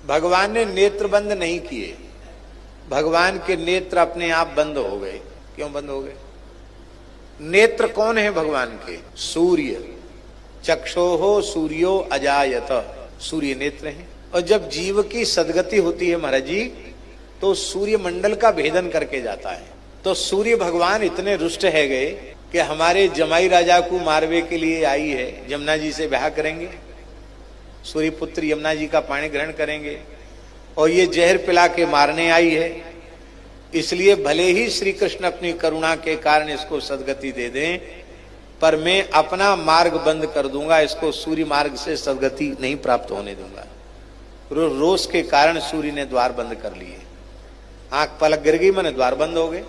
भगवान ने नेत्र बंद नहीं किए, भगवान के नेत्र अपने आप बंद हो गए। क्यों बंद हो गए? नेत्र कौन है भगवान के? सूर्य। चक्षोहो सूर्यो अजायत, सूर्य नेत्र है। और जब जीव की सदगति होती है महाराज जी, तो सूर्य मंडल का भेदन करके जाता है। तो सूर्य भगवान इतने रुष्ट है गए कि हमारे जमाई राजा को मारवे के लिए आई है, यमुना जी से ब्याह करेंगे, सूर्य पुत्र यमुना जी का पानी ग्रहण करेंगे, और ये जहर पिला के मारने आई है। इसलिए भले ही श्री कृष्ण अपनी करुणा के कारण इसको सदगति दे दें, पर मैं अपना मार्ग बंद कर दूंगा, इसको सूर्य मार्ग से सदगति नहीं प्राप्त होने दूंगा। रोष के कारण सूर्य ने द्वार बंद कर लिए। आंख पलक गिर गई, मैंने द्वार बंद हो गए,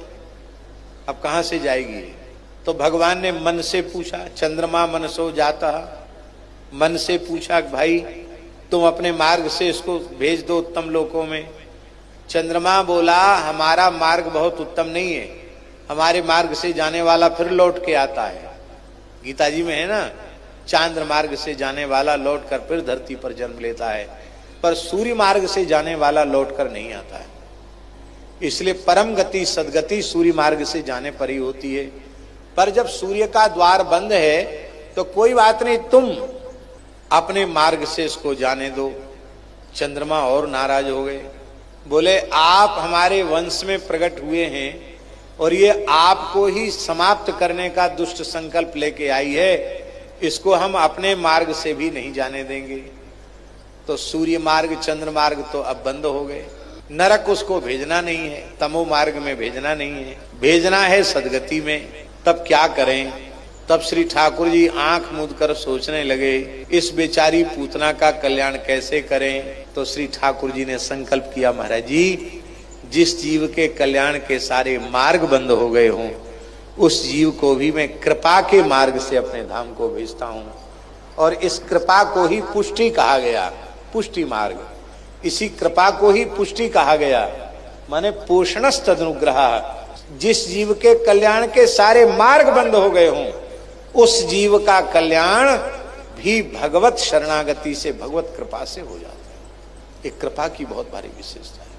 अब कहां से जाएगी? तो भगवान ने मन से पूछा, चंद्रमा मनसो जाता, मन से पूछा भाई तुम अपने मार्ग से इसको भेज दो उत्तम लोकों में। चंद्रमा बोला हमारा मार्ग बहुत उत्तम नहीं है, हमारे मार्ग से जाने वाला फिर लौट के आता है। गीता जी में है ना, चांद्र मार्ग से जाने वाला लौट कर फिर धरती पर जन्म लेता है, पर सूर्य मार्ग से जाने वाला लौट कर नहीं आता है। इसलिए परम गति सदगति सूर्य मार्ग से जाने पर ही होती है। पर जब सूर्य का द्वार बंद है तो कोई बात नहीं, तुम अपने मार्ग से इसको जाने दो। चंद्रमा और नाराज हो गए, बोले आप हमारे वंश में प्रकट हुए हैं और ये आपको ही समाप्त करने का दुष्ट संकल्प लेके आई है, इसको हम अपने मार्ग से भी नहीं जाने देंगे। तो सूर्य मार्ग चंद्र मार्ग तो अब बंद हो गए। नरक उसको भेजना नहीं है, तमो मार्ग में भेजना नहीं है, भेजना है सदगति में। तब क्या करें? तब श्री ठाकुर जी आंख मूंद कर सोचने लगे, इस बेचारी पूतना का कल्याण कैसे करें। तो श्री ठाकुर जी ने संकल्प किया, महाराज जी जिस जीव के कल्याण के सारे मार्ग बंद हो गए हों, उस जीव को भी मैं कृपा के मार्ग से अपने धाम को भेजता हूं। और इस कृपा को ही पुष्टि कहा गया, पुष्टि मार्ग। इसी कृपा को ही पुष्टि कहा गया, माने पोषणस्तदनुग्रह। जिस जीव के कल्याण के सारे मार्ग बंद हो गए हों, उस जीव का कल्याण भी भगवत शरणागति से, भगवत कृपा से हो जाता है। एक कृपा की बहुत भारी विशेषता है।